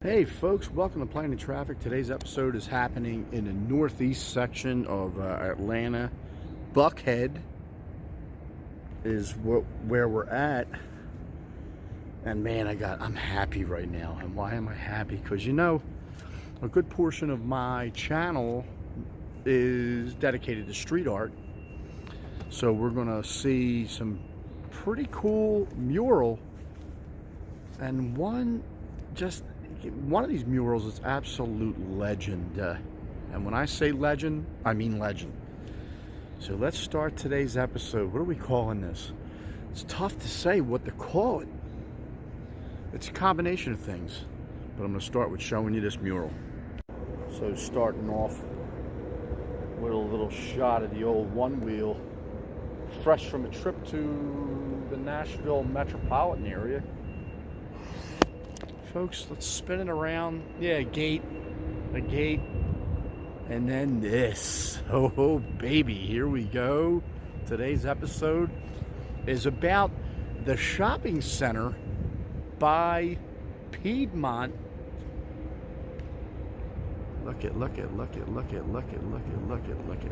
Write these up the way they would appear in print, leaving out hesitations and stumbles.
Hey folks, welcome to Planning Traffic. Today's episode is happening in the northeast section of Atlanta. Buckhead is where we're at. And man, I'm happy right now. And why am I happy? Because you know, a good portion of my channel is dedicated to street art. So we're gonna see some pretty cool mural, and one of these murals is absolute legend. And when I say legend, I mean legend. So let's start today's episode. What are we calling this? It's tough to say what to call it. It's a combination of things. But I'm going to start with showing you this mural. So starting off with a little shot of the old one wheel, fresh from a trip to the Nashville metropolitan area. Folks, let's spin it around. Yeah, a gate, and then this. Oh baby, here we go. Today's episode is about the shopping center by Piedmont. Look at.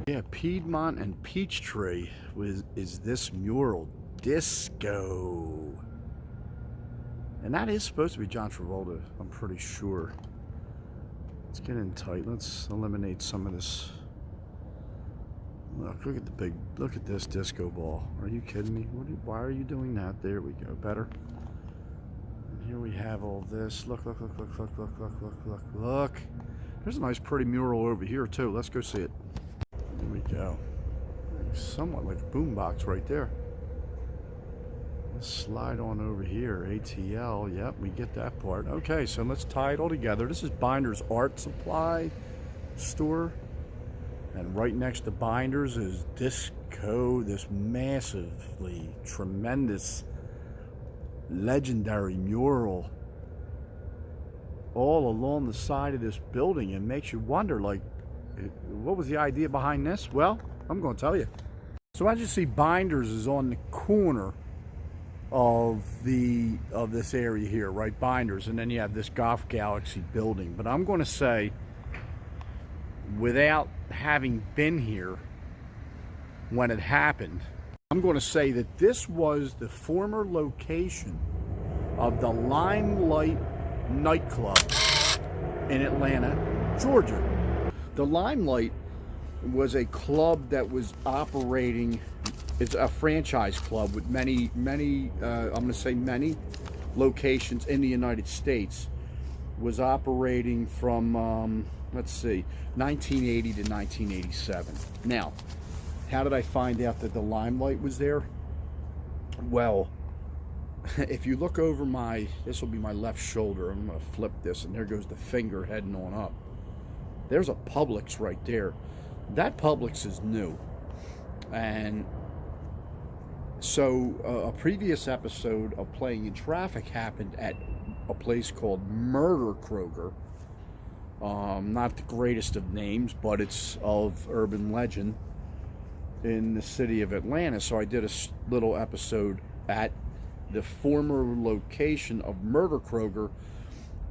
Yeah, Piedmont and Peachtree is this mural, Disco. And that is supposed to be John Travolta, I'm pretty sure. Let's get in tight. Let's eliminate some of this. Look at this disco ball. Are you kidding me? Why are you doing that? There we go, better. And here we have all this. Look. There's a nice pretty mural over here too. Let's go see it. Here we go. Somewhat like a boombox right there. Let's slide on over here. ATL, yep, we get that part. Okay, so let's tie it all together. This is Binder's Art Supply Store. And right next to Binder's is Disco, this massively tremendous, legendary mural all along the side of this building. It makes you wonder, like, what was the idea behind this? Well, I'm going to tell you. So as you see, Binder's is on the corner of this area here, right? Binder's, and then you have this Golf Galaxy building. But I'm going to say, without having been here when it happened, I'm going to say that this was the former location of the Limelight Nightclub in Atlanta, Georgia. The Limelight was a club that was operating. It's a franchise club with many locations in the United States. Was operating from, let's see, 1980 to 1987. Now, how did I find out that the Limelight was there? Well, if you look over this will be my left shoulder. I'm going to flip this, and there goes the finger heading on up. There's a Publix right there. That Publix is new. And so a previous episode of Playing in Traffic happened at a place called Murder Kroeger. Not the greatest of names, but it's of urban legend in the city of Atlanta. So I did a little episode at the former location of Murder Kroeger.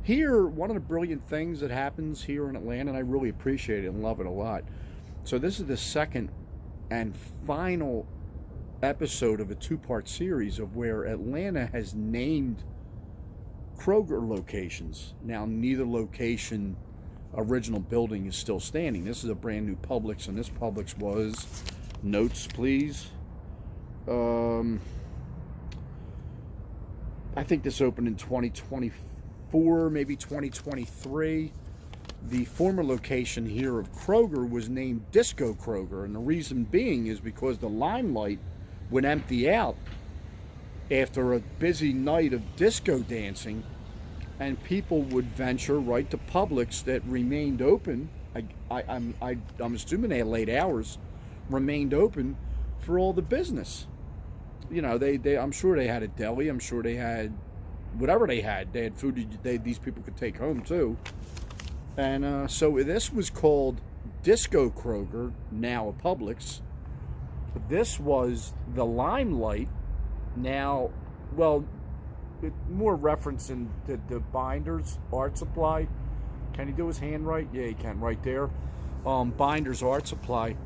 Here, one of the brilliant things that happens here in Atlanta, and I really appreciate it and love it a lot. So this is the second and final episode of a two-part series of where Atlanta has named Kroger locations. Now, neither location, original building, is still standing. This is a brand new Publix, and this Publix was, notes please, I think this opened in 2024, maybe 2023. The former location here of Kroger was named Disco Kroeger, and the reason being is because the Limelight would empty out after a busy night of disco dancing, and people would venture right to Publix that remained open. I'm assuming they had late hours, remained open for all the business. You know, I'm sure they had a deli. I'm sure they had whatever they had. They had food these people could take home too. And so this was called Disco Kroeger, now a Publix. This was the Limelight, now, well, more referencing the Binders Art Supply. Can he do his hand right? Yeah, he can, right there. Binders Art Supply.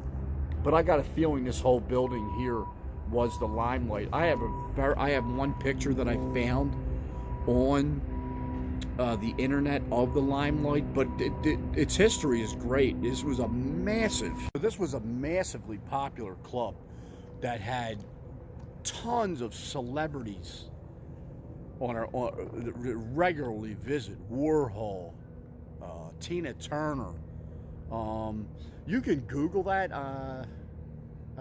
But I got a feeling this whole building here was the Limelight. I have one picture that I found on the internet of the Limelight, but its history is great. This was a massively popular club that had tons of celebrities regularly visit. Warhol, Tina Turner. You can Google that. I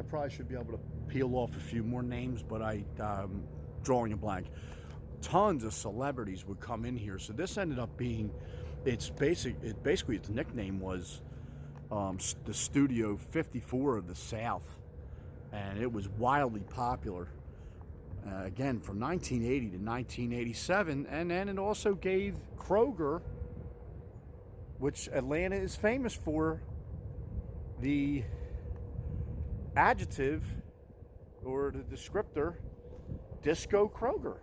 probably should be able to peel off a few more names, but I'm drawing a blank. Tons of celebrities would come in here. So this ended up being, basically its nickname was the Studio 54 of the South, and it was wildly popular. Again, from 1980 to 1987, and then it also gave Kroeger, which Atlanta is famous for, the adjective or the descriptor Disco Kroeger.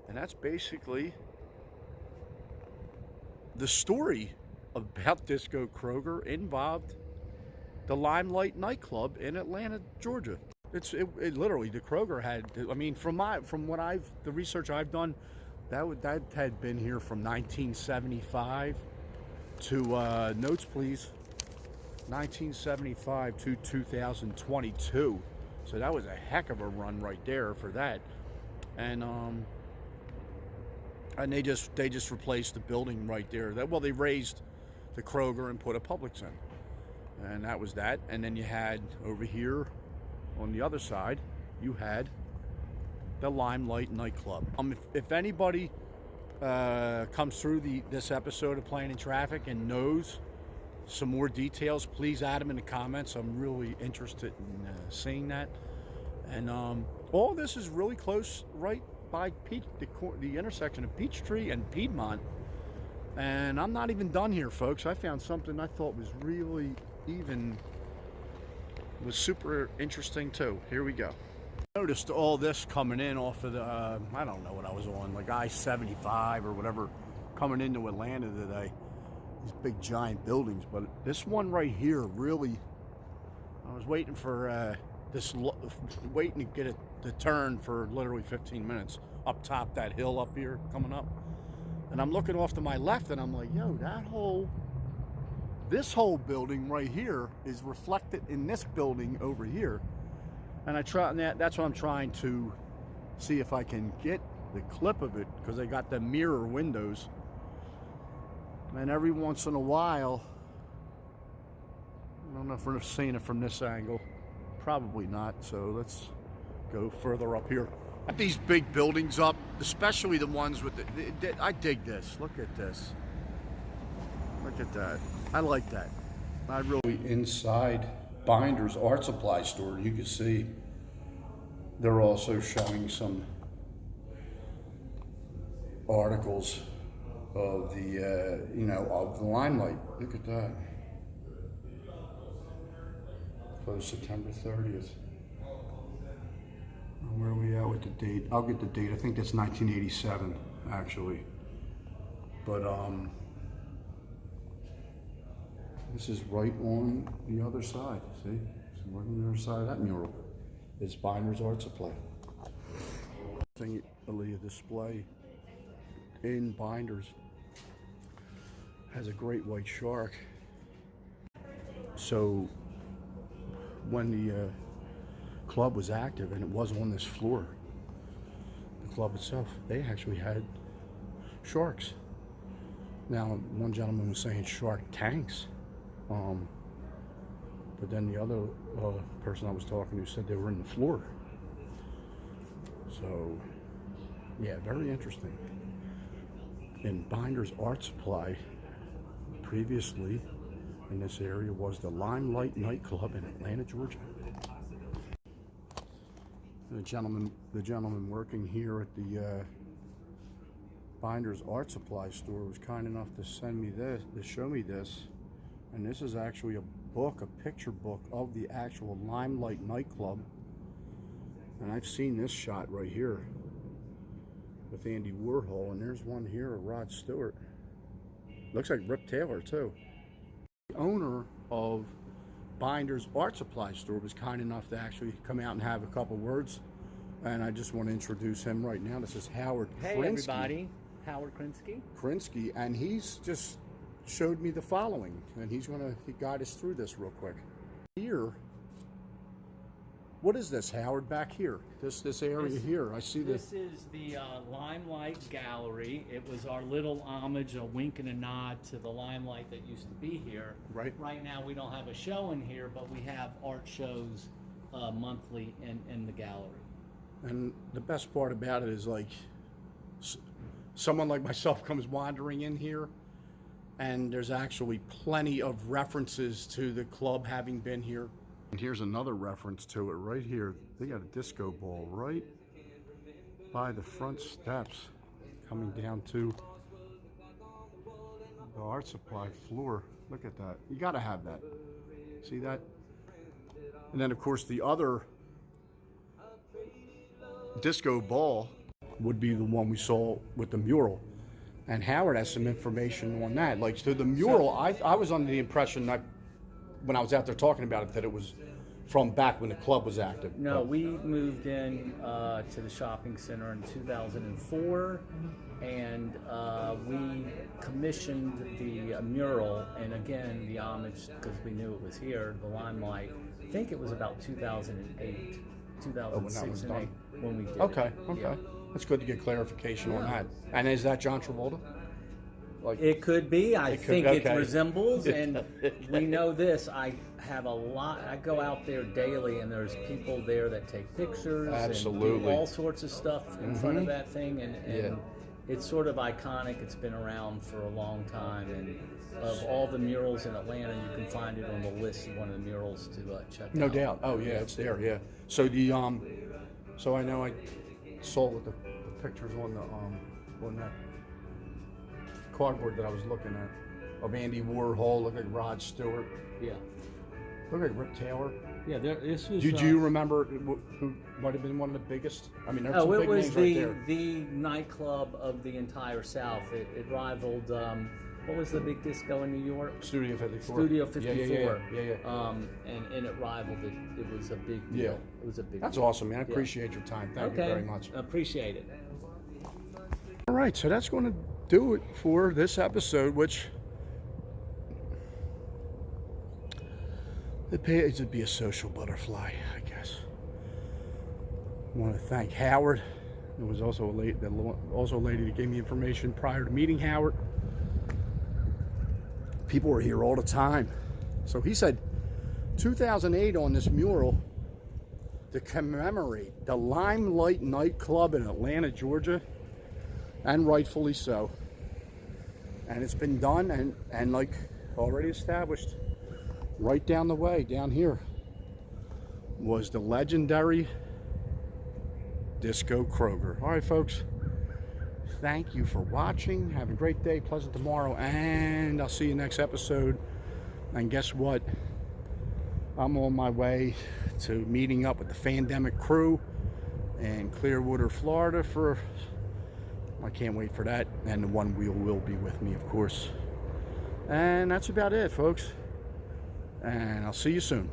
And that's basically the story about Disco Kroeger. Involved the Limelight nightclub in Atlanta, Georgia. It literally, the Kroeger had, I mean, from the research I've done, that had been here from 1975 to notes please, 1975 to 2022. So that was a heck of a run right there for that. And they just replaced the building right there. They raised the Kroeger and put a Publix in, and that was that. And then you had over here on the other side, you had the Limelight nightclub. If anybody comes through this episode of Playing in Traffic and knows some more details, please add them in the comments. I'm really interested in seeing that. And all this is really close, right by the intersection of Peachtree and Piedmont. And I'm not even done here, folks. I found something I thought was really was super interesting too. Here we go. Noticed all this coming in off of the I don't know what I was on, like I-75 or whatever, coming into Atlanta today. These big giant buildings, but this one right here really, I was waiting for waiting to get it to turn for literally 15 minutes up top that hill up here coming up, and I'm looking off to my left and I'm like, yo, this whole building right here is reflected in this building over here. And that's what I'm trying to see if I can get the clip of it, because they got the mirror windows. And every once in a while, I don't know if we're seeing it from this angle. Probably not, so let's go further up here. These big buildings up, especially the ones with I dig this. Look at this. Look at that. I like that. I really, inside Binders Art Supply store, you can see they're also showing some articles of the of the Limelight. Look at that. Closed September 30th. Where are we at with the date? I'll get the date. I think that's 1987 actually. But this is right on the other side. See? So right on the other side of that mural is Binders Art Supply. A display in Binders has a great white shark. So when the club was active, and it was on this floor, the club itself, they actually had sharks. Now, one gentleman was saying shark tanks. But then the other person I was talking to said they were in the floor. So, yeah, very interesting. In Binders Art Supply, previously in this area was the Limelight nightclub in Atlanta, Georgia. The gentleman working here at the Binders Art Supply store was kind enough to send me this, to show me this. And this is actually a picture book of the actual Limelight nightclub. And I've seen this shot right here. with Andy Warhol, and there's one here of Rod Stewart. Looks like Rip Taylor too. The owner of Binder's Art Supply Store was kind enough to actually come out and have a couple words, and I just want to introduce him right now. This is Howard Krinsky. Hey everybody, Howard Krinsky, and he's just showed me the following, and he's going to guide us through this real quick. Here, what is this, Howard, back here? This area here, I see this. This is the Limelight Gallery. It was our little homage, a wink and a nod to the Limelight that used to be here. Right. Right now we don't have a show in here, but we have art shows monthly in the gallery. And the best part about it is, like, someone like myself comes wandering in here, and there's actually plenty of references to the club having been here. And here's another reference to it right here. They got a disco ball right by the front steps coming down to the art supply floor. Look at that. You got to have that. See that? And then, of course, the other disco ball would be the one we saw with the mural. And Howard has some information on that. Like, so the mural, I was under the impression that when I was out there talking about it, that it was from back when the club was active. No, we moved in to the shopping center in 2004, and we commissioned the mural, and again, the homage, because we knew it was here, the Limelight. I think it was about 2008, 2006 and 2008 when we did Okay. it. Yeah. That's good to get clarification on that. And is that John Travolta? Like, it could be. I think it okay. resembles, and we know this. I have a lot. I go out there daily, and there's people there that take pictures Absolutely. and do all sorts of stuff in front of that thing, and it's sort of iconic. It's been around for a long time, and of all the murals in Atlanta, you can find it on the list of one of the murals to check out. No doubt. Oh yeah, it's there. Yeah. So the so I know I saw the pictures on that cardboard that I was looking at of Andy Warhol. Look at Rod Stewart. Yeah. Look at Rip Taylor. Yeah, this was. Do you remember who might have been one of the biggest? I mean, there's some big names right there. The nightclub of the entire South. It rivaled. What was the big disco in New York? Studio 54. Studio 54. Yeah. And it rivaled it. It was a big deal. Yeah. It was a big. That's deal. awesome, man. I appreciate your time. Thank you very much. Appreciate it. All right, so that's going to do it for this episode, which it pays to be a social butterfly, I guess. I want to thank Howard. There was also a lady that gave me information prior to meeting Howard. People were here all the time. So he said 2008 on this mural to commemorate the Limelight Nightclub in Atlanta, Georgia, and rightfully so. And it's been done and like already established, right down the way, down here, was the legendary Disco Kroeger. All right, folks. Thank you for watching. Have a great day, pleasant tomorrow, and I'll see you next episode. And guess what? I'm on my way to meeting up with the Fandemic crew in Clearwater, Florida I can't wait for that. And the One Wheel will be with me, of course. And that's about it, folks. And I'll see you soon.